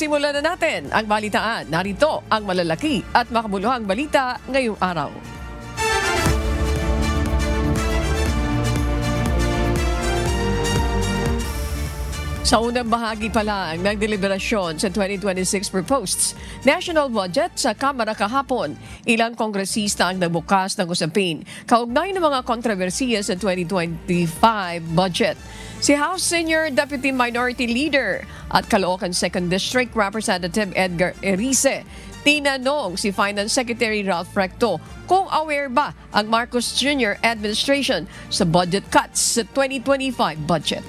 Simulan na natin ang balitaan. Narito ang malalaki at makabuluhang balita ngayong araw. Sa unang bahagi pa lang ng deliberasyon sa 2026 proposed national budget sa Kamara kahapon, ilang kongresista ang nagbukas ng usapin kaugnay ng mga kontrobersiya sa 2025 budget. Si House Senior Deputy Minority Leader at Caloocan 2nd District Representative Edgar Erice tinanong si Finance Secretary Ralph Recto kung aware ba ang Marcos Jr. administration sa budget cuts sa 2025 budget.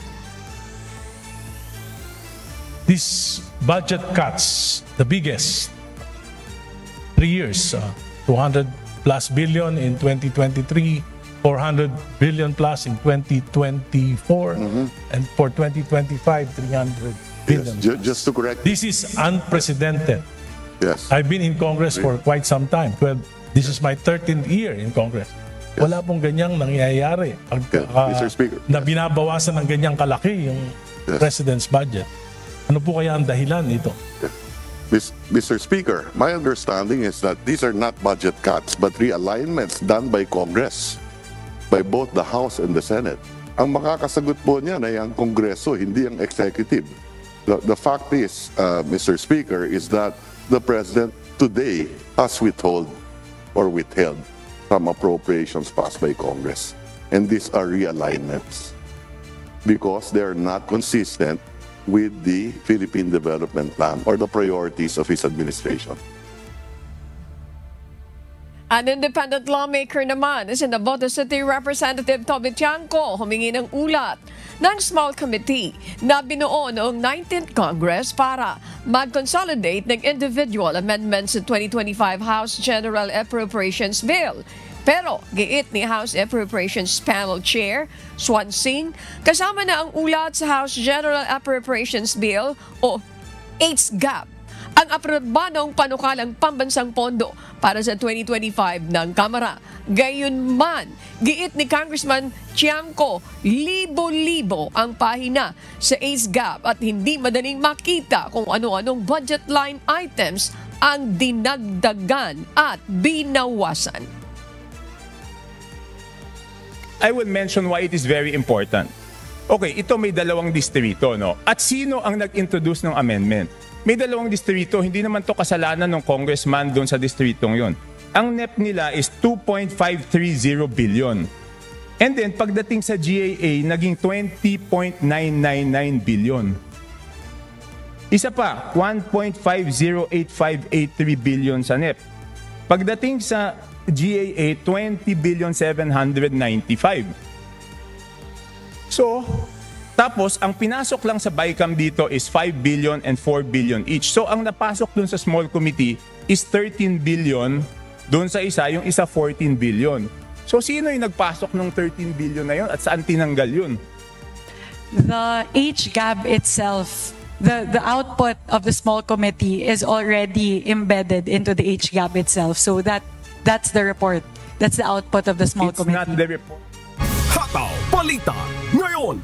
These budget cuts, the biggest, 3 years, 200 plus billion in 2023, 400 billion plus in 2024, and for 2025, 300 billion. Yes, just to correct. This is unprecedented. Yes. I've been in Congress for quite some time. This is my 13th year in Congress. Wala pong ganyang nangyayari. Mr. Speaker. Na binabawasan ng ganyang kalaki yung President's budget. Ano po kaya ang dahilan nito? Mr. Speaker, my understanding is that these are not budget cuts but realignments done by Congress, by both the House and the Senate. Ang makakasagot po niyan ay ang Kongreso, hindi ang Executive. The fact is, Mr. Speaker, is that the President today has withheld some appropriations passed by Congress. And these are realignments because they are not consistent with the Philippine Development Plan or the priorities of his administration. An independent lawmaker naman si Navotas City Representative Toby Tiangco humingi ng ulat ng small committee na binuo noong 19th Congress para mag-consolidate ng individual amendments sa 2025 House General Appropriations Bill. Pero giit ni House Appropriations Panel Chair Swan Singh, kasama na ang ulat sa House General Appropriations Bill o HGAP ang aprobadong panukalang pambansang pondo para sa 2025 ng Kamara. Gayunman, giit ni Congressman Tiangco, libo-libo ang pahina sa HGAP at hindi madaling makita kung ano-anong budget line items ang dinagdagan at binawasan. I will mention why it is very important. Okay, ito may dalawang distrito, no? At sino ang nag-introduce ng amendment? May dalawang distrito, hindi naman to kasalanan ng congressman doon sa distritong yon. Ang NEP nila is 2.530 billion. And then, pagdating sa GAA, naging 20.999 billion. Isa pa, 1.508583 billion sa NEP. Pagdating sa GAA, 20,795. So, tapos ang pinasok lang sa BICAM dito is 5 billion and 4 billion each. So, ang napasok dun sa small committee is 13 billion, dun sa isa, yung isa 14 billion. So, sino yung nagpasok ng 13 billion na yun at saan tinanggal yun? The HGAB itself, the output of the small committee is already embedded into the HGAB itself. So, that's the report. That's the output of the small committee. It's not the report. Hataw Balita ngayon.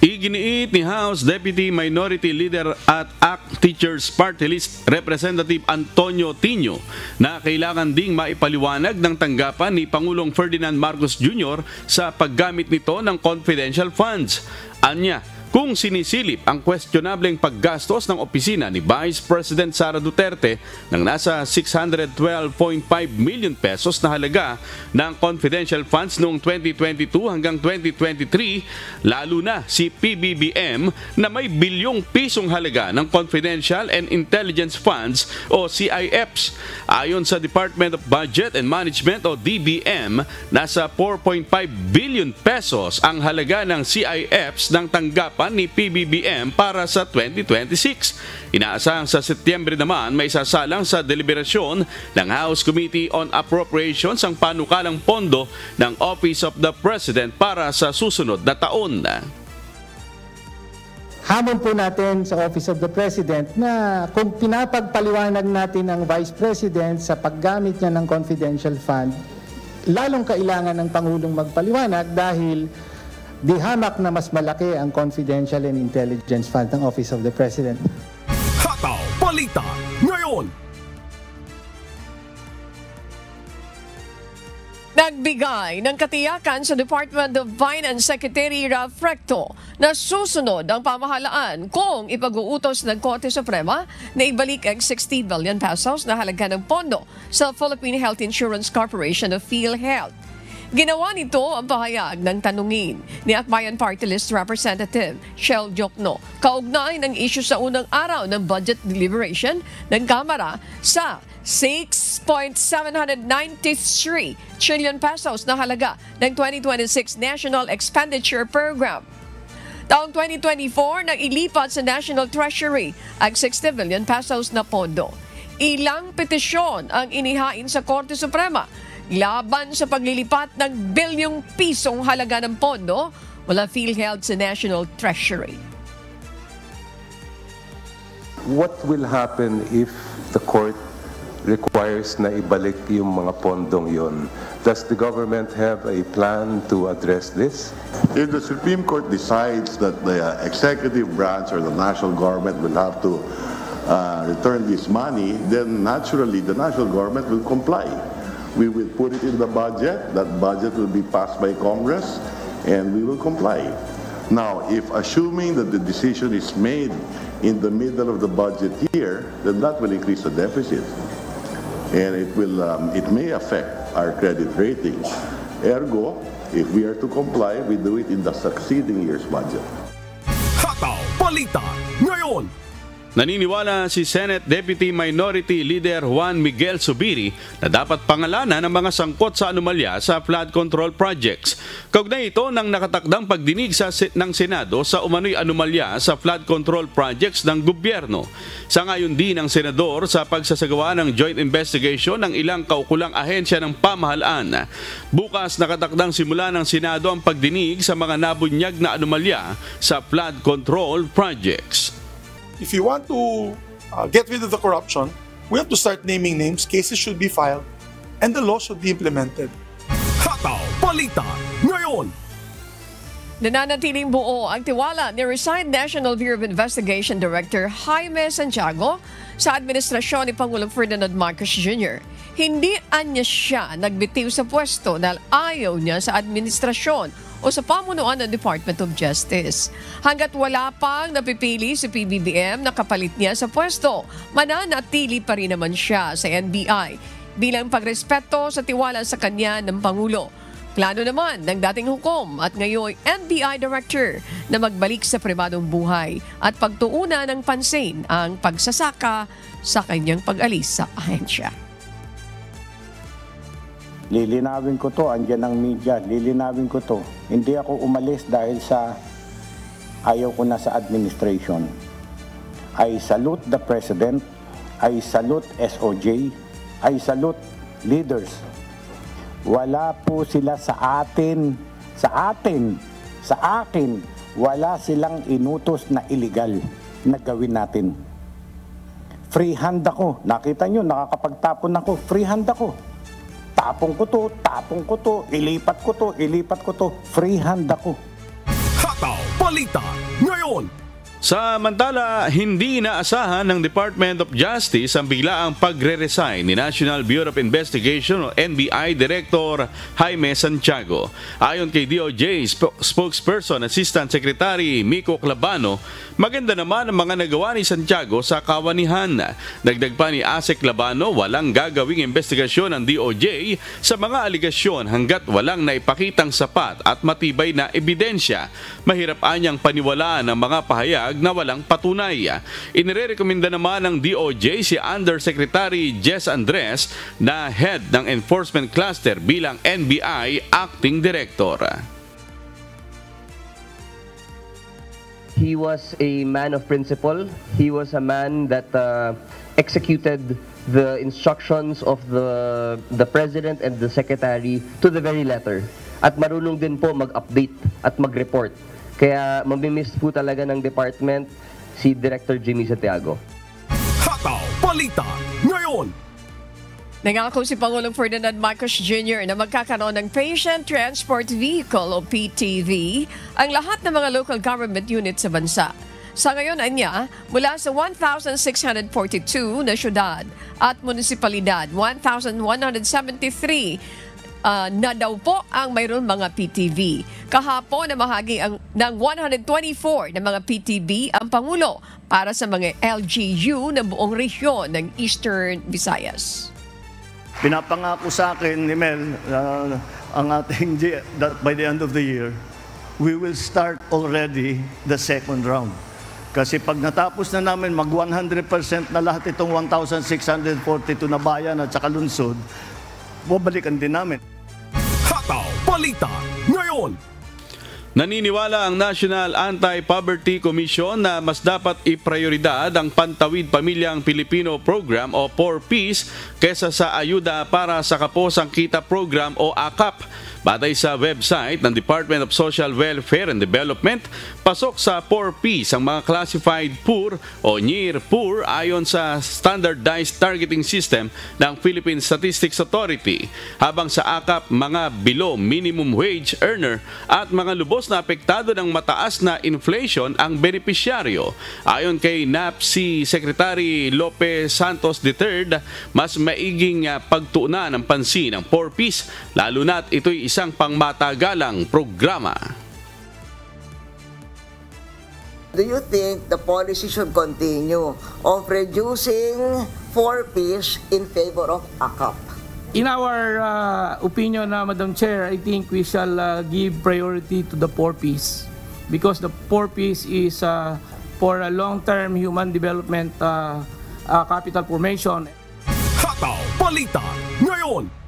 Iginiit ni House Deputy Minority Leader at ACT Teachers Party List Representative Antonio Tino na kailangan ding maipaliwanag ng tanggapan ni Pangulong Ferdinand Marcos Jr. sa paggamit nito ng confidential funds. Anya, kung sinisilip ang questionableng paggastos ng opisina ni Vice President Sara Duterte ng nasa 612.5 million pesos na halaga ng confidential funds noong 2022 hanggang 2023, lalo na si PBBM na may bilyong pisong halaga ng confidential and intelligence funds o CIFs. Ayon sa Department of Budget and Management o DBM, nasa 4.5 billion pesos ang halaga ng CIFs ng tanggapan ni PBBM para sa 2026. Inaasahang sa Setyembre naman may sasalang sa deliberasyon ng House Committee on Appropriations ang panukalang pondo ng Office of the President para sa susunod na taon. Hamon po natin sa Office of the President na kung pinapagpaliwanag natin ang Vice President sa paggamit niya ng confidential fund, lalong kailangan ng Pangulong magpaliwanag dahil di hamak na mas malaki ang confidential and intelligence fund ng Office of the President. Hataw Balita Ngayon. Nagbigay ng katiyakan sa Department of Finance Secretary Ralph Recto na susunod ang pamahalaan kung ipag-uutos ng Korte Suprema na ibalik ang 60 billion pesos na halaga ng pondo sa Philippine Health Insurance Corporation of PhilHealth. Ginawa nito ang pahayag ng tanungin ni Akbayan Party List Representative Shell Jokno kaugnay ng issue sa unang araw ng budget deliberation ng Kamara sa 6.793 trillion pesos na halaga ng 2026 National Expenditure Program. Taong 2024 nang ilipat sa National Treasury ang 60 billion pesos na pondo. Ilang petisyon ang inihain sa Korte Suprema laban sa paglilipat ng bilyong pisong halaga ng pondo mula PhilHealth sa National Treasury. What will happen if the court requires na ibalik yung mga pondong yon? Does the government have a plan to address this? If the Supreme Court decides that the executive branch or the national government will have to return this money, then naturally the national government will comply. We will put it in the budget. That budget will be passed by Congress, and we will comply. Now, if assuming that the decision is made in the middle of the budget year, then that will increase the deficit, and it may affect our credit rating. Ergo, if we are to comply, we do it in the succeeding year's budget. Hataw Balita Ngayon. Naniniwala si Senate Deputy Minority Leader Juan Miguel Zubiri na dapat pangalanan ang mga sangkot sa anomalya sa flood control projects. Kaugnay ito ng nakatakdang pagdinig ng Senado sa umano'y anomalya sa flood control projects ng gobyerno. Sangayon din ng Senador sa pagsasagawa ng joint investigation ng ilang kaukulang ahensya ng pamahalaan. Bukas nakatakdang simula ng Senado ang pagdinig sa mga nabunyag na anomalya sa flood control projects. If you want to get rid of the corruption, we have to start naming names, cases should be filed, and the law should be implemented. Hataw Balita Ngayon. Nananatiling buo ang tiwala ni resigned National Bureau of Investigation Director Jaime Santiago sa administrasyon ni Pangulong Ferdinand Marcos Jr. Hindi anya siya nagbitiw sa pwesto dahil ayaw niya sa administrasyon o sa pamunuan ng Department of Justice. Hanggat wala pang napipili si PBBM na kapalit niya sa pwesto, mananatili pa rin naman siya sa NBI bilang pagrespeto sa tiwala sa kanya ng Pangulo. Plano naman ng dating hukom at ngayon NBI Director na magbalik sa pribadong buhay at pagtuunan ng pansin ang pagsasaka sa kanyang pag-alis sa ahensya. Lilinawin ko to, andyan ang media, lilinawin ko to. Hindi ako umalis dahil sa ayaw ko na sa administration. I salute the President, I salute SOJ, I salute leaders. Wala po sila sa atin, wala silang inutos na illegal na gawin natin. Free hand ako, nakita nyo, nakakapagtapon ako, free hand ako. Tapong ko to, ilipat ko to, free hand ako. Hataw Balita Ngayon. Samantala, hindi inaasahan ng Department of Justice ang biglaang pagre-resign ni National Bureau of Investigation o NBI Director Jaime Santiago. Ayon kay DOJ spokesperson Assistant Secretary Miko Clabano, maganda naman ang mga nagawa ni Santiago sa kawanihan. Dagdag pa ni ASEC Clabano, walang gagawing investigasyon ng DOJ sa mga aligasyon hanggat walang naipakitang sapat at matibay na ebidensya. Mahirap anyang paniwalaan ang mga pahayag na walang patunay. Inirekomenda naman ng DOJ si Undersecretary Jess Andres na head ng Enforcement Cluster bilang NBI Acting Director. He was a man of principle. He was a man that executed the instructions of the President and the Secretary to the very letter. At marunong din po mag-update at mag-report. Kaya mamimiss po talaga ng department si Director Jimmy Santiago. Hataw Balita Ngayon. Nangako si Pangulong Ferdinand Marcos Jr. na magkakaroon ng Patient Transport Vehicle o PTV ang lahat ng mga local government units sa bansa. Sa ngayon anya, mula sa 1,642 na syudad at munisipalidad, 1,173 na daw po ang mayroon mga PTV. Kahapon na mahagi ng 124 na mga PTV ang Pangulo para sa mga LGU ng buong rehiyon ng Eastern Visayas. Pinapangako sa akin ni Mel ang ating that by the end of the year, we will start already the second round. Kasi pag natapos na namin mag 100% na lahat itong 1,642 na bayan at saka lungsod, babalikan din namin. Hataw Balita ngayon. Naniniwala ang National Anti-Poverty Commission na mas dapat iprioridad ang Pantawid Pamilyang Pilipino Program o 4Ps kesa sa Ayuda para sa Kaposang Kita Program o AKAP. Batay sa website ng Department of Social Welfare and Development, pasok sa 4Ps ang mga classified poor o near poor ayon sa Standardized Targeting System ng Philippine Statistics Authority, habang sa AKAP mga below minimum wage earner at mga lubos na apektado ng mataas na inflation ang benepisyaryo. Ayon kay NAPC Secretary Lopez Santos III, mas maiging pagtuunan ng pansin ang 4Ps, lalo na't ito'y isang pangmatagalang programa. Do you think the policy should continue of reducing 4Ps in favor of AKAP? In our opinion, Madam Chair, I think we shall give priority to the 4Ps because the 4Ps is for a long-term human development capital formation. Hataw Balita ngayon.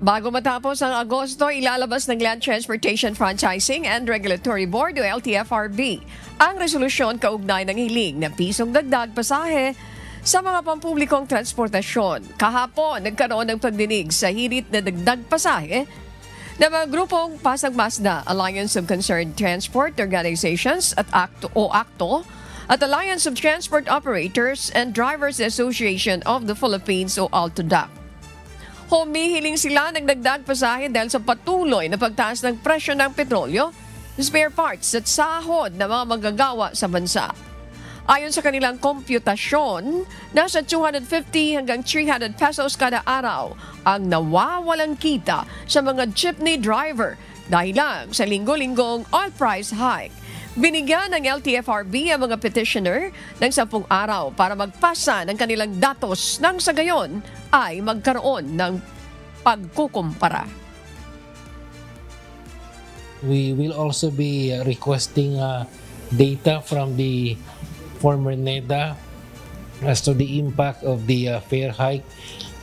Bago matapos ang Agosto, ilalabas ng Land Transportation Franchising and Regulatory Board o LTFRB ang resolusyon kaugnay ng hiling na pisong dagdag pasahe sa mga pampublikong transportasyon. Kahapon, nagkaroon ng pagdinig sa hirit na dagdag pasahe ng mga grupong Pasag Masda, Alliance of Concerned Transport Organizations at ACTO at Alliance of Transport Operators and Drivers Association of the Philippines o ALTODAP. Humihiling sila ng dagdag pasahe dahil sa patuloy na pagtaas ng presyo ng petrolyo, spare parts at sahod ng mga manggagawa sa bansa. Ayon sa kanilang komputasyon, nasa 250 hanggang 300 pesos kada araw ang nawawalang kita sa mga jeepney driver dahil lang sa linggo-linggong oil price hike. Binigyan ng LTFRB ang mga petitioner ng 10 araw para magpasa ng kanilang datos nang sa gayon ay magkaroon ng pagkukumpara. We will also be requesting data from the former NEDA as to the impact of the fare hike.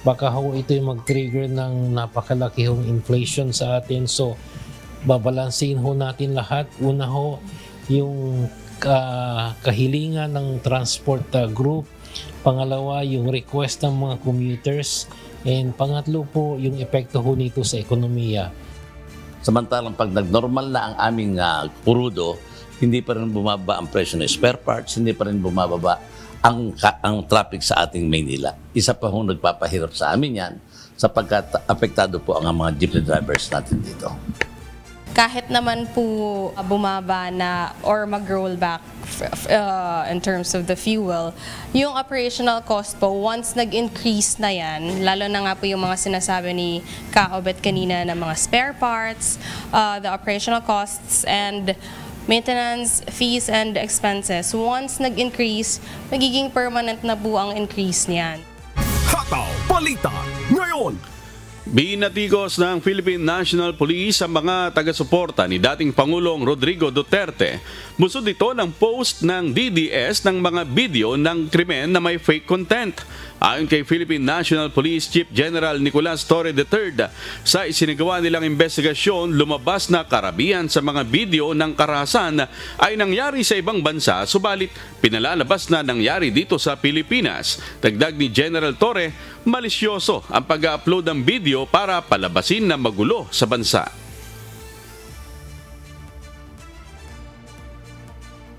Baka ho ito yung mag-trigger ng napakalaki hong inflation sa atin. So, babalansin ho natin lahat. Una ho, yung kahilingan ng transport group. Pangalawa, yung request ng mga commuters. And pangatlo po, yung epekto ho nito sa ekonomiya. Samantalang pag nag-normal na ang aming kurudo, hindi pa rin bumaba ang presyo ng spare parts, hindi pa rin bumababa ang traffic sa ating Maynila. Isa pa ho nagpapahirap sa amin yan sapagkat apektado po ang mga jeepney drivers natin dito. Kahit naman po bumaba na or mag-roll back in terms of the fuel, yung operational cost po, once nag-increase na yan, lalo na nga po yung mga sinasabi ni Kaobet kanina na mga spare parts, the operational costs and maintenance, fees, and expenses, once nag-increase, magiging permanent na po ang increase niyan. Hataw Balita ngayon. Binatikos ng Philippine National Police ang mga taga-suporta ni dating Pangulong Rodrigo Duterte. Busod ito ng post ng DDS ng mga video ng krimen na may fake content. Ayon kay Philippine National Police Chief General Nicolas Torre III, sa isinagawa nilang investigasyon, lumabas na karamihan sa mga video ng karahasan ay nangyari sa ibang bansa, subalit pinalalabas na nangyari dito sa Pilipinas. Dagdag ni General Torre, malisyoso ang pag-upload ng video para palabasin na magulo sa bansa.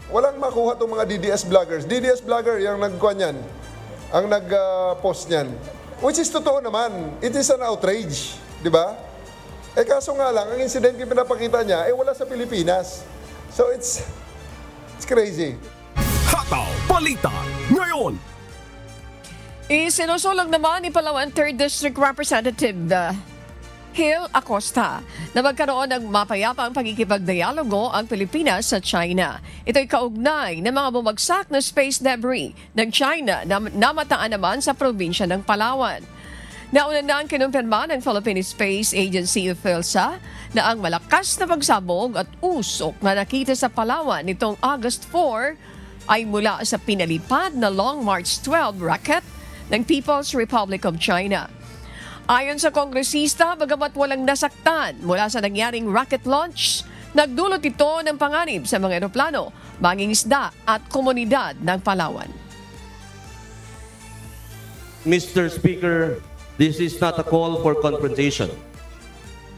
Walang makuha itong mga DDS vloggers. DDS vlogger yung nagkuha niyan, ang nag-post niyan. Which is totoo naman. It is an outrage. Di ba? Eh kaso nga lang, ang incident yung pinapakita niya, wala sa Pilipinas. So it's crazy. Hataw Balita ngayon. Isinusulong naman ni Palawan 3rd District Representative Gil Acosta na magkaroon ng mapayapang pagkikipagdialogo ang Pilipinas sa China. Ito'y kaugnay ng mga bumagsak na space debris ng China na namataan naman sa probinsya ng Palawan. Nauna na ang kinumpirma ng Philippine Space Agency of PhilSA na ang malakas na pagsabog at usok na nakita sa Palawan nitong August 4 ay mula sa pinalipad na Long March 12 rocket ng People's Republic of China. Ayon sa kongresista, bagamat walang nasaktan mula sa nangyaring rocket launch, nagdulot ito ng panganib sa mga eroplano, mangingisda at komunidad ng Palawan. Mr. Speaker, this is not a call for confrontation.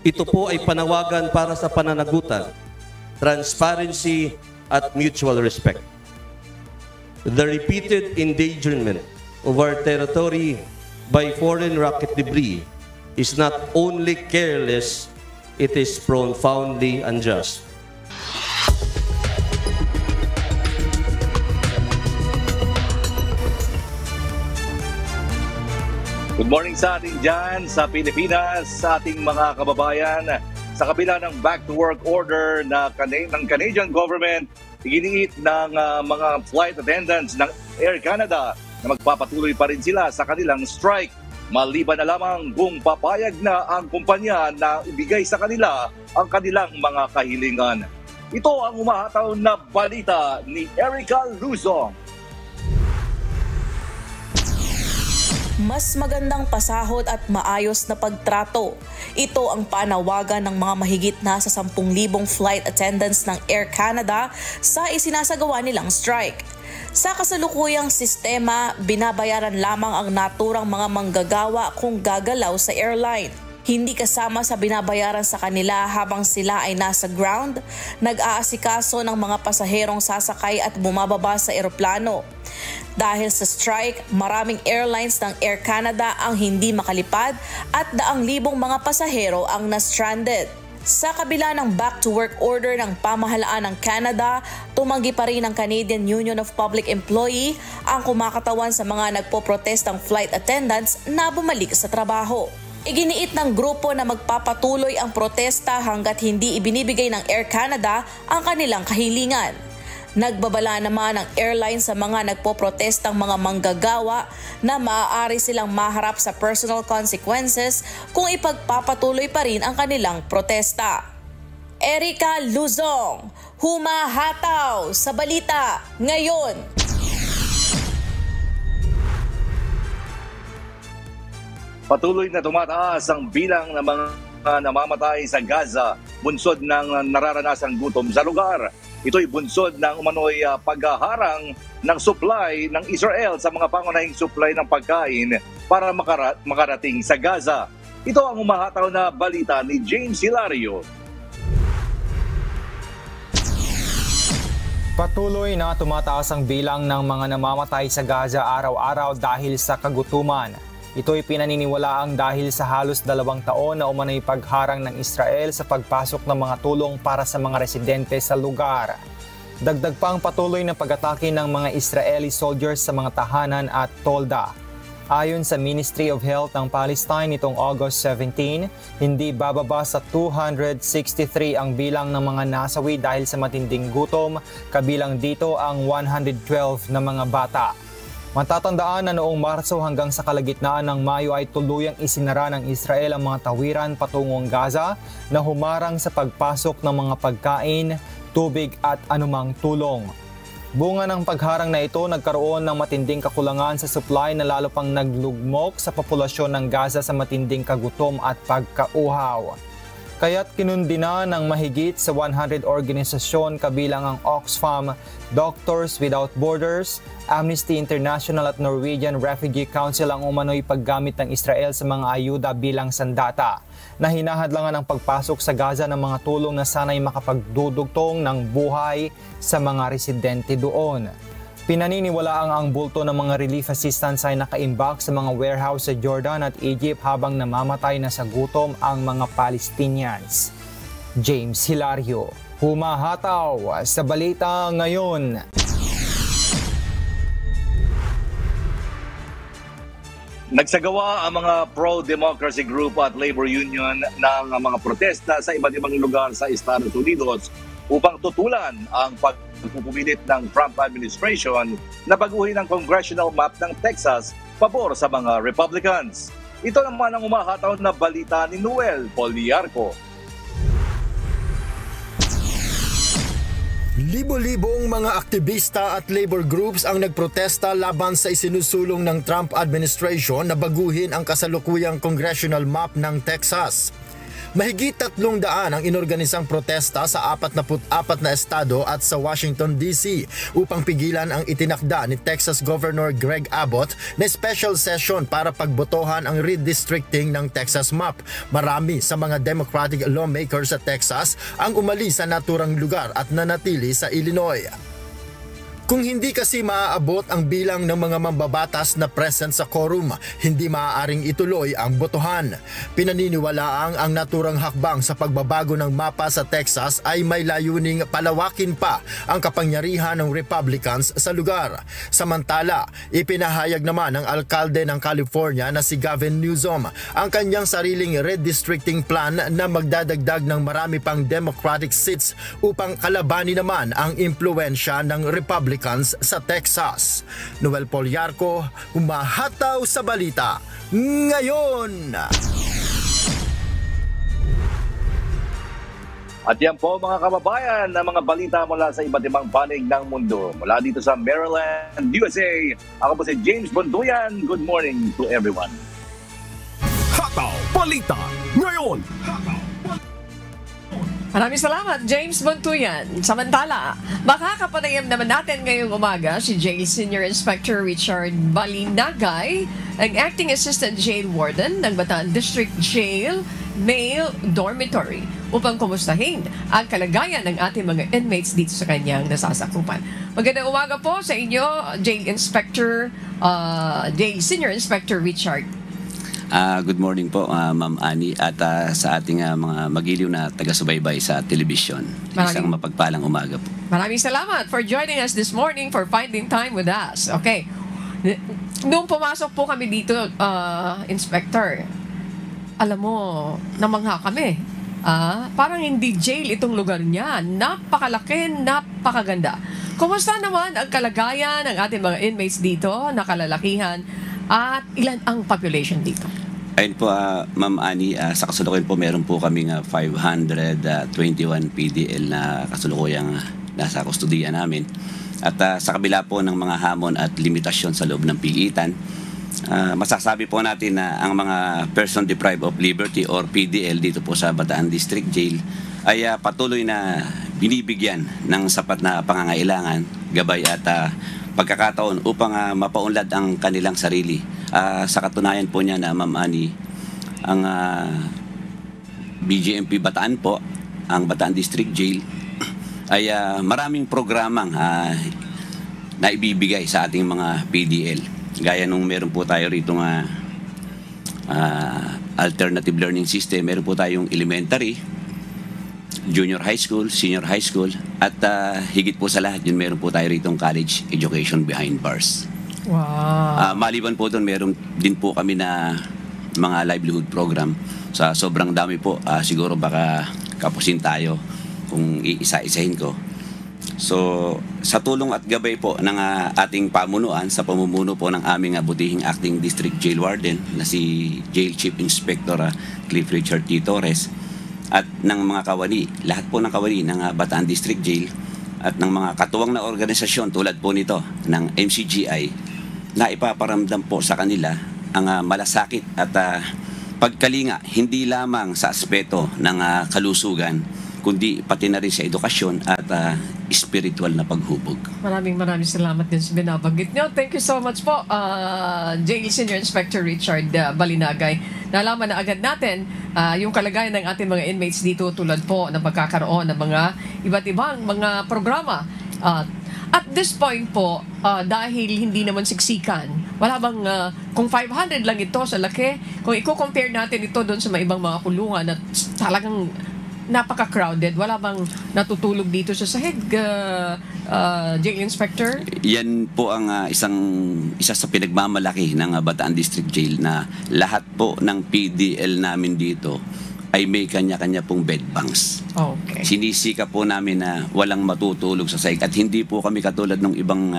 Ito po ay panawagan para sa pananagutan, transparency at mutual respect. The repeated endangerment of our territory by foreign rocket debris is not only careless, it is profoundly unjust. Good morning sa ating dyan sa Pilipinas, sa ating mga kababayan. Sa kabila ng back-to-work order ng Canadian government, iginiit ng mga flight attendants ng Air Canada na magpapatuloy pa rin sila sa kanilang strike. Maliban na lamang kung papayag na ang kumpanya na ibigay sa kanila ang kanilang mga kahilingan. Ito ang umahataw na balita ni Erica Luzon. Mas magandang pasahod at maayos na pagtrato. Ito ang panawagan ng mga mahigit na sa 10,000 flight attendants ng Air Canada sa isinasagawa nilang strike. Sa kasalukuyang sistema, binabayaran lamang ang naturang mga manggagawa kung gagalaw sa airline. Hindi kasama sa binabayaran sa kanila habang sila ay nasa ground, nag-aasikaso ng mga pasaherong sasakay at bumababa sa eroplano. Dahil sa strike, maraming airlines ng Air Canada ang hindi makalipad at daang libong mga pasahero ang na-stranded. Sa kabila ng back-to-work order ng pamahalaan ng Canada, tumanggi pa rin ang Canadian Union of Public Employees ang kumakatawan sa mga nagpoprotestang flight attendants na bumalik sa trabaho. Iginiit ng grupo na magpapatuloy ang protesta hanggat hindi ibinibigay ng Air Canada ang kanilang kahilingan. Nagbabala naman ang airline sa mga nagpoprotestang mga manggagawa na maaari silang maharap sa personal consequences kung ipagpapatuloy pa rin ang kanilang protesta. Erica Luzon, humahataw sa balita ngayon. Patuloy na tumataas ang bilang ng mga namamatay sa Gaza, bunsod ng nararanasang gutom sa lugar. Ito'y bunsod ng umano'y paghaharang ng supply ng Israel sa mga pangunahing supply ng pagkain para makarating sa Gaza. Ito ang umahataw na balita ni James Hilario. Patuloy na tumataas ang bilang ng mga namamatay sa Gaza araw-araw dahil sa kagutuman. Ito'y pinaniniwalaang dahil sa halos 2 taon na umano'y pagharang ng Israel sa pagpasok ng mga tulong para sa mga residente sa lugar. Dagdag pa ang patuloy na pag-atake ng mga Israeli soldiers sa mga tahanan at tolda. Ayon sa Ministry of Health ng Palestine nitong August 17, hindi bababa sa 263 ang bilang ng mga nasawi dahil sa matinding gutom, kabilang dito ang 112 na mga bata. Matatandaan na noong Marso hanggang sa kalagitnaan ng Mayo ay tuluyang isinara ng Israel ang mga tawiran patungong Gaza na humarang sa pagpasok ng mga pagkain, tubig at anumang tulong. Bunga ng pagharang na ito, nagkaroon ng matinding kakulangan sa supply na lalo pang naglugmok sa populasyon ng Gaza sa matinding kagutom at pagkauhaw. Kaya't kinundina ng mahigit sa 100 organisasyon kabilang ang Oxfam, Doctors Without Borders, Amnesty International at Norwegian Refugee Council ang umano'y paggamit ng Israel sa mga ayuda bilang sandata na hinahadlangan ang pagpasok sa Gaza ng mga tulong na sana'y makapagdudugtong ng buhay sa mga residente doon. Pinaniniwalaang ang bulto ng mga relief assistance ay nakaimbak sa mga warehouse sa Jordan at Egypt habang namamatay na sa gutom ang mga Palestinians. James Hilario, humahataw sa balita ngayon. Nagsagawa ang mga pro-democracy group at labor union ng mga protesta sa iba't ibang lugar sa Estados Unidos upang tutulan ang pagpupumilit ng Trump administration na baguhin ang congressional map ng Texas pabor sa mga Republicans. Ito naman ang umahataw na balita ni Noel Poliarco. Libo-libong mga aktivista at labor groups ang nagprotesta laban sa isinusulong ng Trump administration na baguhin ang kasalukuyang congressional map ng Texas. Mahigit 300 ang inorganisang protesta sa 44 na estado at sa Washington, D.C. upang pigilan ang itinakda ni Texas Governor Greg Abbott na special session para pagbotohan ang redistricting ng Texas map. Marami sa mga Democratic lawmakers sa Texas ang umalis sa naturang lugar at nanatili sa Illinois. Kung hindi kasi maaabot ang bilang ng mga mambabatas na present sa quorum, hindi maaaring ituloy ang botohan. Pinaniniwalaang ang naturang hakbang sa pagbabago ng mapa sa Texas ay may layuning palawakin pa ang kapangyarihan ng Republicans sa lugar. Samantala, ipinahayag naman ng alkalde ng California na si Gavin Newsom ang kanyang sariling redistricting plan na magdadagdag ng marami pang Democratic seats upang kalabanin naman ang impluensya ng Republicans sa Texas. Noel Poliarco, humahataw sa balita ngayon. At yan po mga kababayan na mga balita mula sa iba't ibang panig ng mundo. Mula dito sa Maryland, USA, ako po si James Bonduyan. Good morning to everyone. Hataw Balita ngayon. Maraming salamat, James Bontuyan. Samantala, makakapanayam naman natin ngayong umaga si Jail Senior Inspector Richard Balinagay, ang Acting Assistant Jail Warden ng Bataan District Jail Male Dormitory upang kumustahin ang kalagayan ng ating mga inmates dito sa kanyang nasasakupan. Magandang umaga po sa inyo, Jail Senior Inspector Richard. Good morning po, Ma'am Ani, at sa ating mga magiliw na taga-subaybay sa telebisyon. Isang mapagpalang umaga po. Maraming salamat for joining us this morning, for finding time with us. Okay. Nung pumasok po kami dito, Inspector, alam mo, namangha kami. Parang hindi jail itong lugar niya. Napakalaki, napakaganda. Kumusta naman ang kalagayan ng ating mga inmates dito, nakalalakihan, at ilan ang population dito? Ayun po, Ma'am Ani, sa kasalukuyan po meron po kaming 521 PDL na kasalukuyang nasa kustudiya namin. At sa kabila po ng mga hamon at limitasyon sa loob ng pigitan, masasabi po natin na ang mga person deprived of liberty or PDL dito po sa Bataan District Jail ay patuloy na binibigyan ng sapat na pangangailangan, gabay at pagkakataon upang mapaunlad ang kanilang sarili. Sa katunayan po niya na Ma'am Ani, ang BJMP Bataan po, ang Bataan District Jail, ay maraming programang na ibibigay sa ating mga PDL. Gaya nung meron po tayo rito alternative learning system, meron po tayong elementary, junior high school, senior high school, at higit po sa lahat yun, meron po tayo rito college education behind bars. Wow. Maliban po doon, meron din po kami na mga livelihood program. Sa sobrang dami po, siguro baka kapusin tayo kung iisa-isahin ko. So, sa tulong at gabay po ng ating pamunuan, sa pamumuno po ng aming butihing Acting District Jail Warden na si Jail Chief Inspector Cliff Richard T. Torres, at ng mga kawani, lahat po ng kawani ng Bataan District Jail at ng mga katuwang na organisasyon tulad po nito ng MCGI, na ipaparamdam po sa kanila ang malasakit at pagkalinga hindi lamang sa aspeto ng kalusugan, kundi pati na rin sa edukasyon at spiritual na paghubog. Maraming salamat din sa binabanggit niyo. Thank you so much po, Jail Senior Inspector Richard Balinagay. Nalaman na agad natin yung kalagayan ng ating mga inmates dito, tulad po ng pagkakaroon ng mga iba't ibang mga programa. At this point po, dahil hindi naman siksikan, wala bang, kung 500 lang ito sa laki, kung i-compare natin ito doon sa mga ibang mga kulungan at talagang napaka-crowded? Wala bang natutulog dito sa sahig, Jail Inspector? Yan po ang isa sa pinagmamalaki ng Bataan District Jail, na lahat po ng PDL namin dito ay may kanya-kanya pong bed banks. Okay. Sinisika po namin na walang matutulog sa sahig, at hindi po kami katulad ng ibang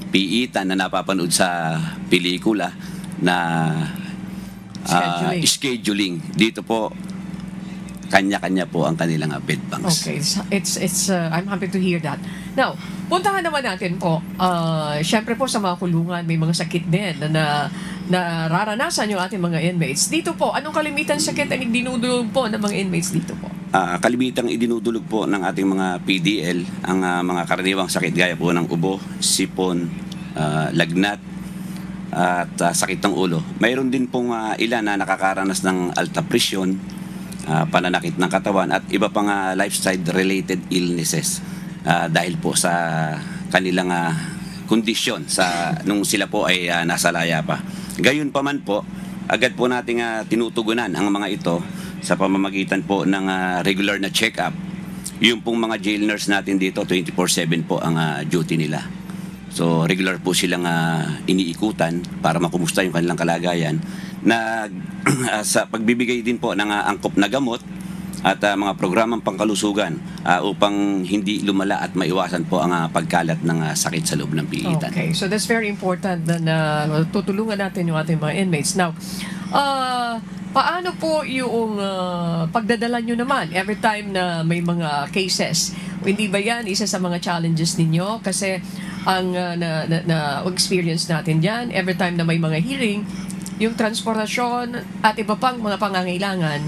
piitan na napapanood sa pelikula na scheduling. Dito po kanya-kanya po ang kanilang bed banks. Okay, it's I'm happy to hear that. Now, puntahan naman natin po, syempre po sa mga kulungan may mga sakit din na nararanasan yung ating mga inmates. Dito po, anong kalimitan sakit ang dinudulog po ng mga inmates dito po? Kalimitang idinudulog po ng ating mga PDL ang mga karaniwang sakit gaya po ng ubo, sipon, lagnat, at sakit ng ulo. Mayroon din pong ilan na nakakaranas ng alta presyon, pananakit ng katawan, at iba pang lifestyle-related illnesses dahil po sa kanilang kondisyon nung sila po ay nasa laya pa. Gayon pa man po, agad po nating tinutugunan ang mga ito sa pamamagitan po ng regular na check-up. Yung pong mga jail nurse natin dito, 24/7 po ang duty nila. So regular po silang iniikutan para makumusta yung kanilang kalagayan, na sa pagbibigay din po ng angkop na gamot at mga programang pangkalusugan upang hindi lumala at maiwasan po ang pagkalat ng sakit sa loob ng piitan. Okay, so that's very important na tutulungan natin yung ating mga inmates. Now, paano po yung pagdadala nyo naman every time na may mga cases? Hindi ba yan isa sa mga challenges ninyo? Kasi ang experience natin dyan, every time na may mga hearing, yung transportasyon at iba pang mga pangangailangan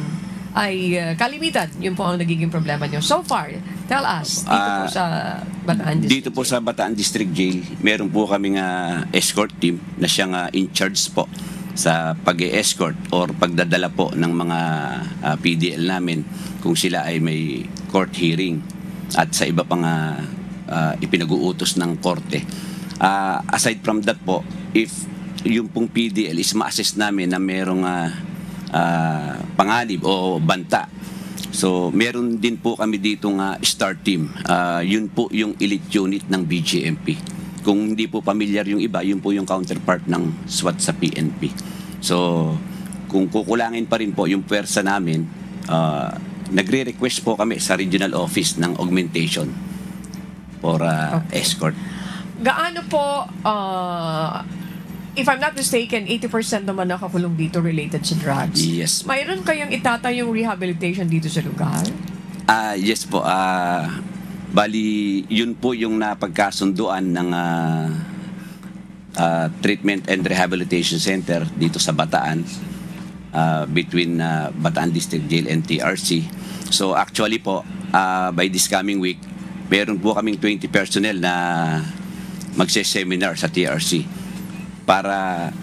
ay kalimitan. Yun po ang nagiging problema nyo. So far, tell us, dito po sa Bataan District Dito po sa Bataan District Jail, meron po kaming escort team na siyang in charge po sa pag-escort or pagdadala po ng mga PDL namin kung sila ay may court hearing at sa iba pang ipinag-uutos ng korte. Aside from that po, if yung pong PDL is ma-assess namin na merong panganib o banta, so meron din po kami ditong STAR team. Yun po yung elite unit ng BGMP. Kung hindi po familiar yung iba, yun po yung counterpart ng SWAT sa PNP. So kung kukulangin pa rin po yung pwersa namin, nagre-request po kami sa regional office ng augmentation for escort. Gaano po, if I'm not mistaken, 80% naman nakakulong dito related sa drugs. Yes. Mayroon kayong itatayong rehabilitation dito sa lugar? Yes po. Bali, yun po yung napagkasunduan ng Treatment and Rehabilitation Center dito sa Bataan, between Bataan District Jail and TRC. So actually po, by this coming week, meron po kaming 20 personnel na magse-seminar sa TRC para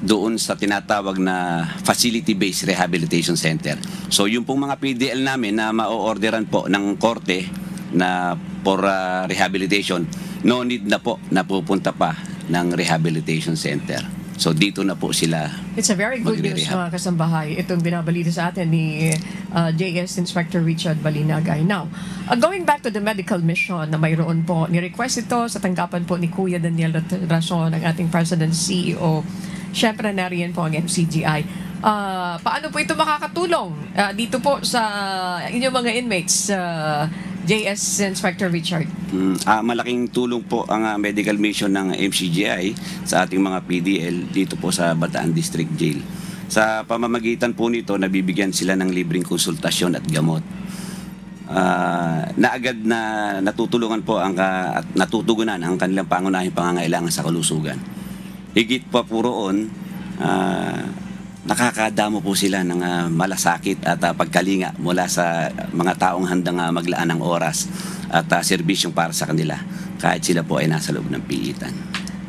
doon sa tinatawag na facility-based rehabilitation center. So yung pong mga PDL namin na ma-orderan po ng korte na for rehabilitation, no need na po na pupunta pa ng rehabilitation center. So dito na po sila. It's a very good news, mga kasambahay. Itong binabalita sa atin ni JS Inspector Richard Balinagay. Now, going back to the medical mission na mayroon po, ni-request ito sa tanggapan po ni Kuya Daniel Rason, ang ating President CEO. Siyempre, nariyan po ang MCGI. Paano po ito makakatulong dito po sa inyong mga inmates, JS Inspector Richard? Malaking tulong po ang medical mission ng MCGI sa ating mga PDL dito po sa Bataan District Jail. Sa pamamagitan po nito, nabibigyan sila ng libreng konsultasyon at gamot. Na agad na natutulungan po at natutugunan ang kanilang pangunahing pangangailangan sa kalusugan. Higit pa po roon, nakakadamo po sila ng malasakit at pagkalinga mula sa mga taong handang maglaan ng oras at serbisyong para sa kanila kahit sila po ay nasa loob ng piitan.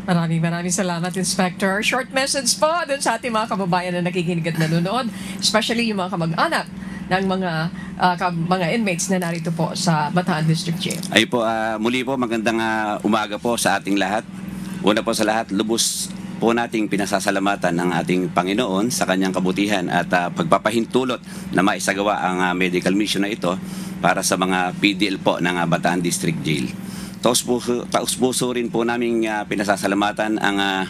Maraming salamat, Inspector. Short message po dun sa ating mga kababayan na nakikinig at nanonood, especially yung mga kamag-anak ng mga inmates na narito po sa Bataan District Jail. Ay po, muli po magandang umaga po sa ating lahat. Una po sa lahat, lubos po nating pinasasalamatan ng ating Panginoon sa kanyang kabutihan at pagpapahintulot na maisagawa ang medical mission na ito para sa mga PDL po ng Bataan District Jail. Taus-puso rin po namin pinasasalamatan ang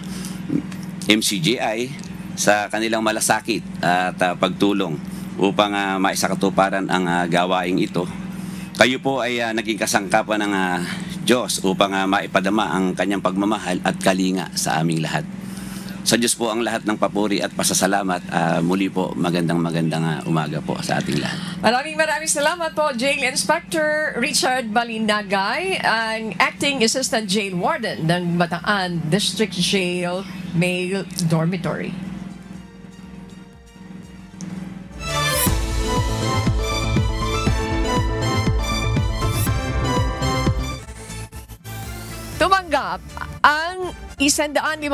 MCGI sa kanilang malasakit at pagtulong upang maisakatuparan ang gawaing ito. Kayo po ay naging kasangkapan ng Diyos upang maipadama ang kanyang pagmamahal at kalinga sa aming lahat. Sa Diyos po ang lahat ng papuri at pasasalamat. Muli po, magandang umaga po sa ating lahat. Maraming salamat po, Jail Inspector Richard Balinagay, ang Acting Assistant Jail Warden ng Bataan District Jail Male Dormitory. Tumanggap ang 158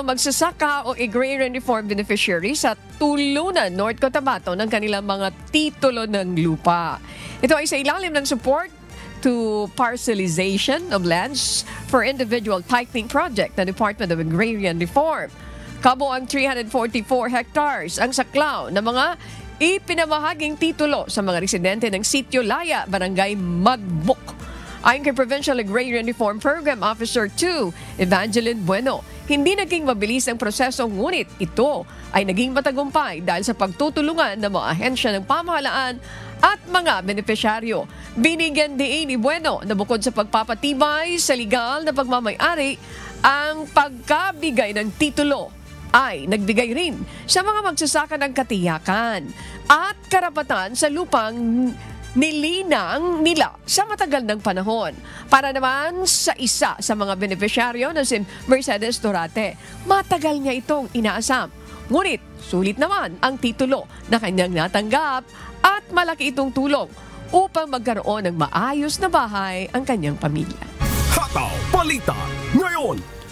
magsasaka o agrarian reform beneficiary sa Tulunan, North Cotabato ng kanilang mga titulo ng lupa. Ito ay sa ilalim ng support to parcelization of lands for individual titling project ng Department of Agrarian Reform. Kabuang 344 hectares ang saklaw ng mga ipinamahaging titulo sa mga residente ng Sitio Laya, Barangay Magbuk. Ayon kay Provincial Agrarian Reform Program Officer 2, Evangeline Bueno, hindi naging mabilis ang proseso, ngunit ito ay naging matagumpay dahil sa pagtutulungan ng mga ahensya ng pamahalaan at mga benepisyaryo. Binigyan din ni Bueno na bukod sa pagpapatibay sa legal na pagmamay-ari, ang pagkabigay ng titulo ay nagbigay rin sa mga magsasaka ng katiyakan at karapatan sa lupang nilinang nila sa matagal ng panahon. Para naman sa isa sa mga benepisyaryo na si Mercedes Dorate, matagal niya itong inaasam. Ngunit sulit naman ang titulo na kanyang natanggap at malaki itong tulong upang magkaroon ng maayos na bahay ang kanyang pamilya. Hataw Balita ngayon.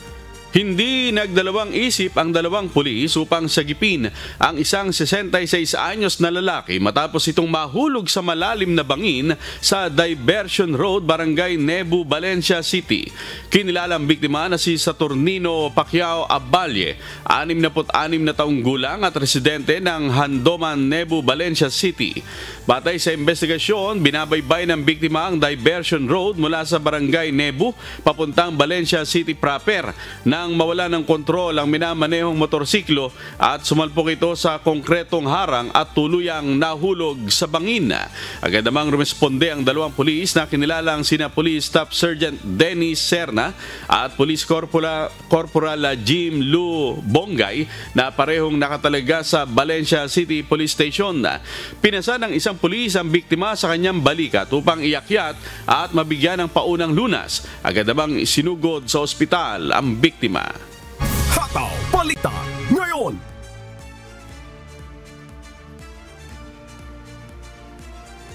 Hindi nagdalawang isip ang dalawang pulis upang sagipin ang isang 66 anyos na lalaki matapos itong mahulog sa malalim na bangin sa Diversion Road, Barangay Nebu, Valencia City. Kinilalang biktima na si Saturnino Pacquiao Aballe, 66 na taong gulang at residente ng Handoman, Nebu, Valencia City. Batay sa investigasyon, binabaybay ng biktima ang Diversion Road mula sa Barangay Nebu papuntang Valencia City proper nang mawala ng kontrol ang minamanehong motorsiklo at sumalpok ito sa konkretong harang at tuluyang nahulog sa bangin. Agad namang rumesponde ang dalawang pulis na kinilalang sina Police Staff Sergeant Dennis Serna at Police Corporal Jim Lu Bongay na parehong nakatalaga sa Valencia City Police Station. Pinasa ng isang pulis ang biktima sa kanyang balikat upang iakyat at mabigyan ng paunang lunas. Agad namang sinugod sa ospital ang biktima. Hataw Balita ngayon.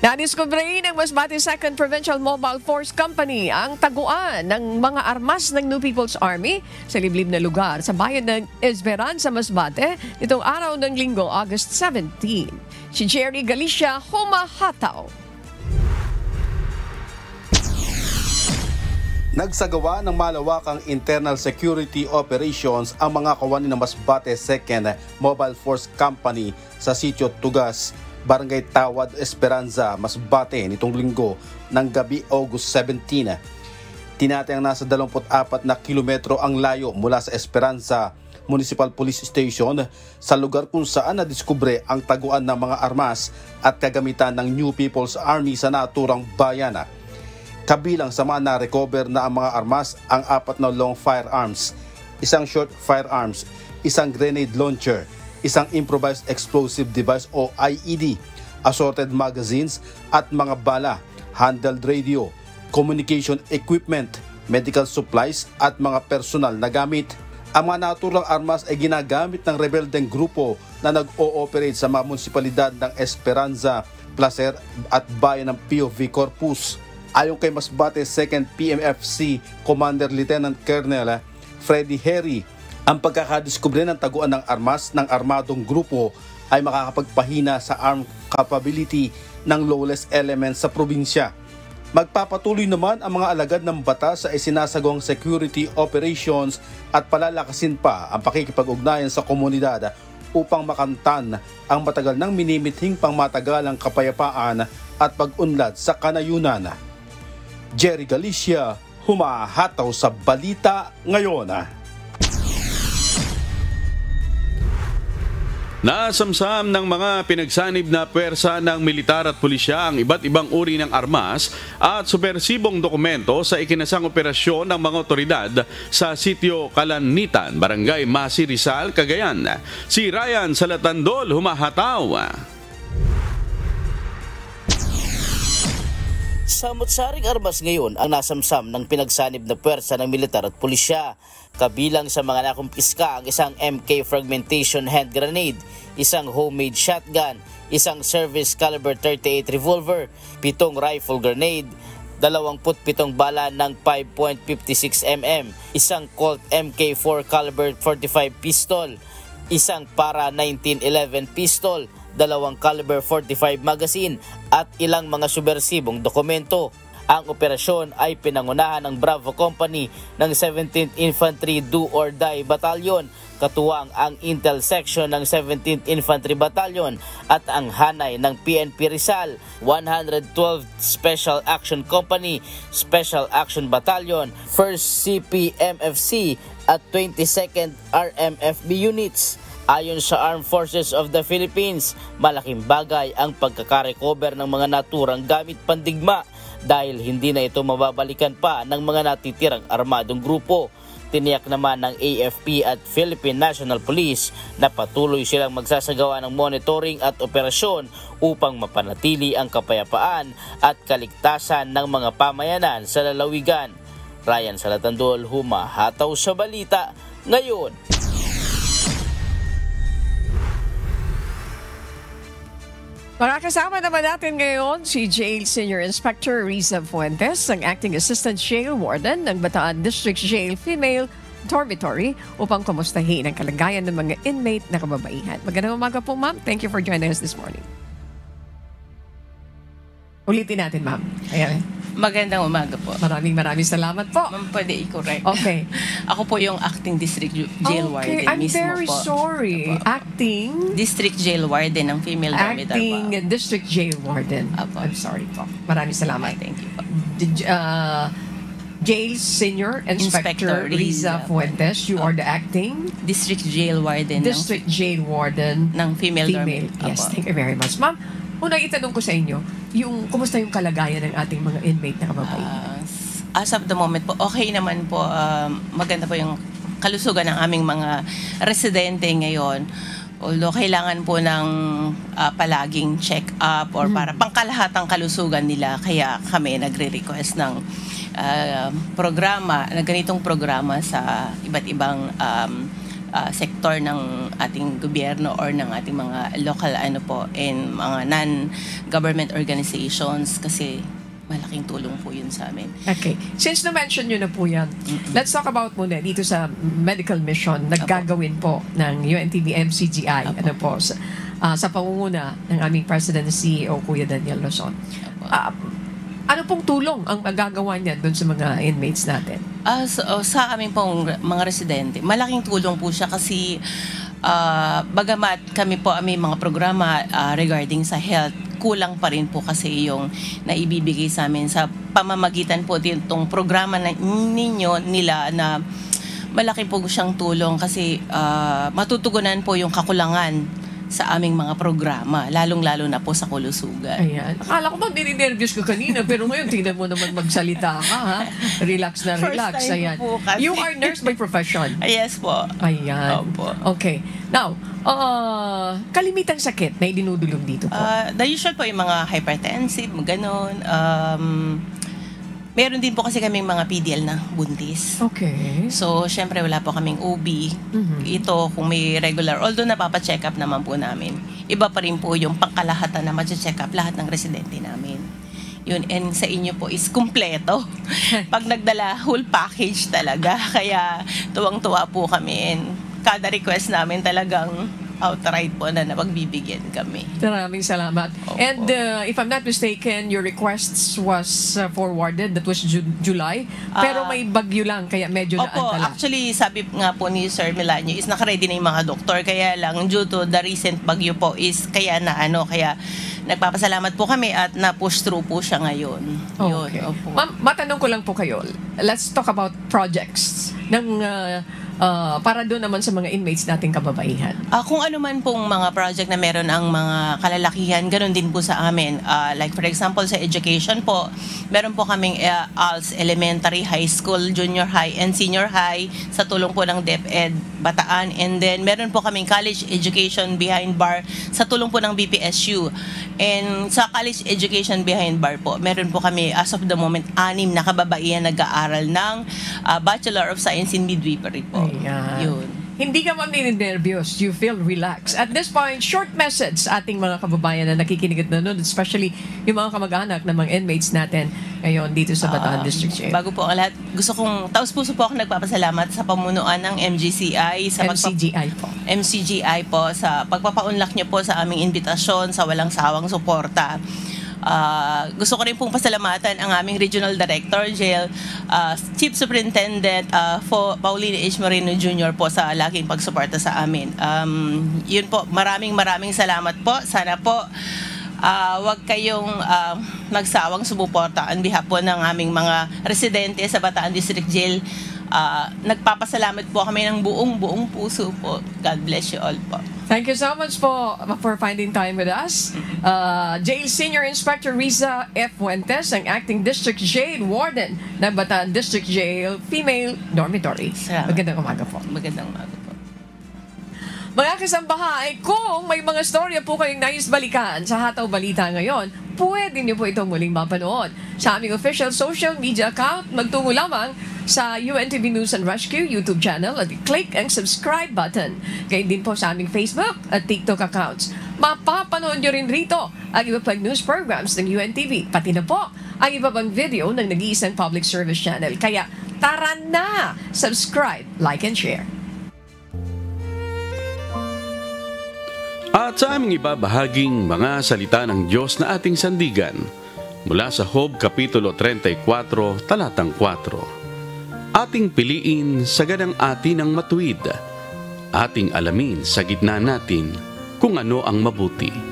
Nadiskubre ng Masbate 2nd Provincial Mobile Force Company ang taguan ng mga armas ng New People's Army sa liblib na lugar sa bayan ng Esperanza, Masbate nitong araw ng Linggo, August 17. Si Jerry Galicia, humahataw. Nagsagawa ng malawakang internal security operations ang mga kawani ng Masbate 2nd Mobile Force Company sa Sitio Tugas, Barangay Tawad, Esperanza, Masbate nitong linggo ng gabi, August 17. Tinatayang nasa 24 na kilometro ang layo mula sa Esperanza Municipal Police Station sa lugar kung saan nadiskubre ang taguan ng mga armas at kagamitan ng New People's Army sa naturang bayan. Kabilang sa mga na-recover na ang mga armas ang 4 na long firearms, isang short firearms, isang grenade launcher, isang improvised explosive device o IED, assorted magazines at mga bala, handheld radio, communication equipment, medical supplies at mga personal na gamit. Ang mga naturang armas ay ginagamit ng rebeldeng grupo na nag-ooperate sa mga munisipalidad ng Esperanza, Placer at bayan ng POV Corpus. Ayon kay Masbate 2nd PMFC Commander Lieutenant Colonel Freddy Harry, ang pagkakadiskubre ng taguan ng armas ng armadong grupo ay makakapagpahina sa armed capability ng lawless elements sa probinsya. Magpapatuloy naman ang mga alagad ng batas sa isinasagawang security operations at palalakasin pa ang pakikipag-ugnayan sa komunidad upang makamtan ang matagal nang minimithing pangmatagalang kapayapaan at pag-unlad sa kanayunan. Jerry Galicia, humahataw sa Balita Ngayon. Nasamsam ng mga pinagsanib na puwersa ng militar at pulisya ang iba't ibang uri ng armas at supersibong dokumento sa ikinasang operasyon ng mga otoridad sa sitio Kalanitan, Barangay Masi, Rizal, Cagayan. Si Ryan Salatandol, humahataw. Samot-saring armas ngayon ang nasamsam ng pinagsanib na puwersa ng militar at pulisya. Kabilang sa mga nakumpiska ang isang MK fragmentation hand grenade, isang homemade shotgun, isang service caliber 38 revolver, 7 rifle grenade, 27 bala ng 5.56 mm, isang Colt MK4 caliber 45 pistol, isang para 1911 pistol, 2 caliber 45 magazine at ilang mga subversibong dokumento. Ang operasyon ay pinangunahan ng Bravo Company ng 17th Infantry Do or Die Battalion, katuwang ang Intel Section ng 17th Infantry Battalion at ang Hanay ng PNP Rizal, 112th Special Action Company, Special Action Battalion, 1st CPMFC at 22nd RMFB units. Ayon sa Armed Forces of the Philippines, malaking bagay ang pagkakarecover ng mga naturang gamit pandigma dahil hindi na ito mababalikan pa ng mga natitirang armadong grupo. Tiniyak naman ng AFP at Philippine National Police na patuloy silang magsasagawa ng monitoring at operasyon upang mapanatili ang kapayapaan at kaligtasan ng mga pamayanan sa lalawigan. Ryan Salatandol, humahataw sa Balita Ngayon. Makakasama naman natin ngayon si Jail Senior Inspector Riza Fuentes, ang Acting Assistant Jail Warden ng Bataan District Jail Female Dormitory upang kumustahin ang kalagayan ng mga inmate na kababaihan. Magandang umaga po, ma'am. Thank you for joining us this morning. Ulitin natin, ma'am. Ayan. Magandang umaga po. Maraming salamat po. Ma'am, pwede i-correct. Okay. Ako po yung Acting District Jail Warden I'm mismo very po. sorry. Acting District Jail Warden ng Female Dormitory po. Acting District Jail Warden. I'm sorry po. Maraming salamat. Thank you po. Jail Senior Inspector Riza Fuentes, you are the Acting District Jail Warden Jail Warden ng Female Dormitory. Yes, thank you very much. Ma'am, unang itanong ko sa inyo, kumusta yung kalagayan ng ating mga inmate na kababaihan? As of the moment po, okay naman po. Maganda po yung kalusugan ng aming mga residente ngayon. Although kailangan po ng palaging check-up or para pangkalahatang kalusugan nila. Kaya kami nagre-request ng ganitong programa sa iba't ibang sektor ng ating gobyerno or ng ating mga local and mga non-government organizations kasi malaking tulong po yun sa amin. Okay. Since na-mention nyo na po yan, let's talk about muna dito sa medical mission na gagawin po ng UNTV-MCGI sa pangunguna ng aming President and CEO, Kuya Daniel Lozon. Ano pong tulong ang magagawa niya doon sa mga inmates natin? Sa aming pong mga residente, malaking tulong po siya kasi bagamat kami po may mga programa regarding sa health, kulang pa rin po kasi yung naibibigay sa amin sa pamamagitan po itong programa nila na malaki po siyang tulong kasi matutugunan po yung kakulangan sa aming mga programa, lalong-lalo na po sa kalusugan. Ayan. Akala ko ba nininervyos ka kanina, pero ngayon tingnan mo naman magsalita ka, ha? Relax na relax. Ayan. You are nurse by profession? Yes po. Ayan. Opo. Okay. Now, kalimitang sakit na idinudulog dito po? The usual po yung mga hypertensive, ganon. Meron din po kasi kaming mga PDL na buntis. Okay. So, syempre wala po kaming OB. Ito, kung may regular, although napapacheck up naman po namin, iba pa rin po yung pangkalahatan na ma-check up lahat ng residente namin. Yun, and sa inyo po is kumpleto. Pag nagdala, whole package talaga. Kaya tuwang-tuwa po kami and kada request namin talagang outright po na napagbibigyan kami. Maraming salamat. And if I'm not mistaken, your requests was forwarded. That was July. Pero may bagyo lang, kaya medyo naantala. Actually, sabi nga po ni Sir Melanio is nakaready na yung mga doktor. Kaya lang, due to the recent bagyo po is kaya kaya nagpapasalamat po kami at na-push through po siya ngayon. Okay. Ma'am, matanong ko lang po kayo. Let's talk about projects ng para doon naman sa mga inmates nating kababaihan. Kung ano man pong mga project na meron ang mga kalalakihan, ganoon din po sa amin. Like for example, sa education po, meron po kaming ALS Elementary, High School, Junior High, and Senior High sa tulong po ng DepEd Bataan. And then meron po kaming college education behind bar sa tulong po ng BPSU. And sa college education behind bar po, meron po kami as of the moment 6 na kababaihan nag-aaral ng Bachelor of Science in Midwifery po. Yun. Hindi ka ma'am nervyos. You feel relaxed. At this point, short message sa ating mga kababayan na nakikinig at nanonood, especially yung mga kamag-anak ng mga inmates natin ngayon dito sa Bataan District Jail. Bago po ang lahat, gusto kong taos-puso po ako nagpapasalamat sa pamunuan ng MGCI, sa MCGI po sa pagpapaunlak niyo po sa aming imbitasyon, sa walang sawang suporta. Gusto ko rin pong pasalamatan ang aming Regional Director, Jail, Chief Superintendent Paulina H. Moreno Jr. po sa laging pagsuporta sa amin. Yun po, maraming salamat po. Sana po wag kayong magsawang sumuporta on behalf po ng aming mga residente sa Bataan District Jail. Nagpapasalamat po kami ng buong puso po. God bless you all po. Thank you so much po for finding time with us. Jail Senior Inspector Riza F. Fuentes, ang Acting District Jail Warden ng Bataan District Jail Female Dormitory. Magandang umaga po. Magandang umaga po. Mga kasambahay, kung may mga storya po kayong nais balikan sa Hataw Balita ngayon, pwede niyo po itong muling mapanood sa aming official social media account. Magtungo lamang sa UNTV News and Rescue YouTube channel at click ang subscribe button. Gayun din po sa aming Facebook at TikTok accounts. Mapapanood nyo rin rito ang iba pang news programs ng UNTV, pati na po ang iba pang video ng nag-iisang public service channel. Kaya tara na! Subscribe, like, and share. At sa aming ibabahaging mga salita ng Diyos na ating sandigan mula sa Job Kapitulo 34, Talatang 4. Ating piliin sa ganang atin ang matuwid, ating alamin sa gitna natin kung ano ang mabuti.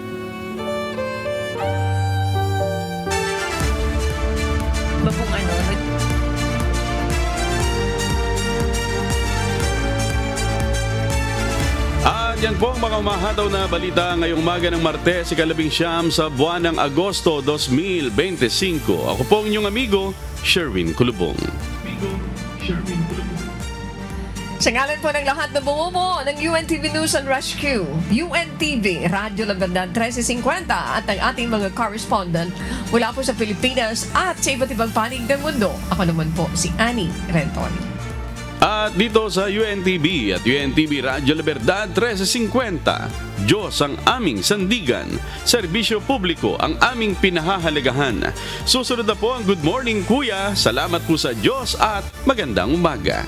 Yan po ang mga umahataw na balita ngayong umaga ng Martes, ika-19 sa buwan ng Agosto 2025. Ako po ang inyong amigo, Sherwin Kulubong. Sa ngalan po ng lahat na bumubuo ng UNTV News and Rescue, UNTV, Radyo Labandan 1350 at ang ating mga correspondent mula po sa Pilipinas at sa iba't ibang panig ng mundo. Ako naman po si Annie Renton. At dito sa UNTV at UNTV Radyo Libertad 1350, Diyos ang aming sandigan, serbisyo publiko ang aming pinahahalagahan. Susunod na po ang Good Morning Kuya. Salamat po sa Diyos at magandang umaga.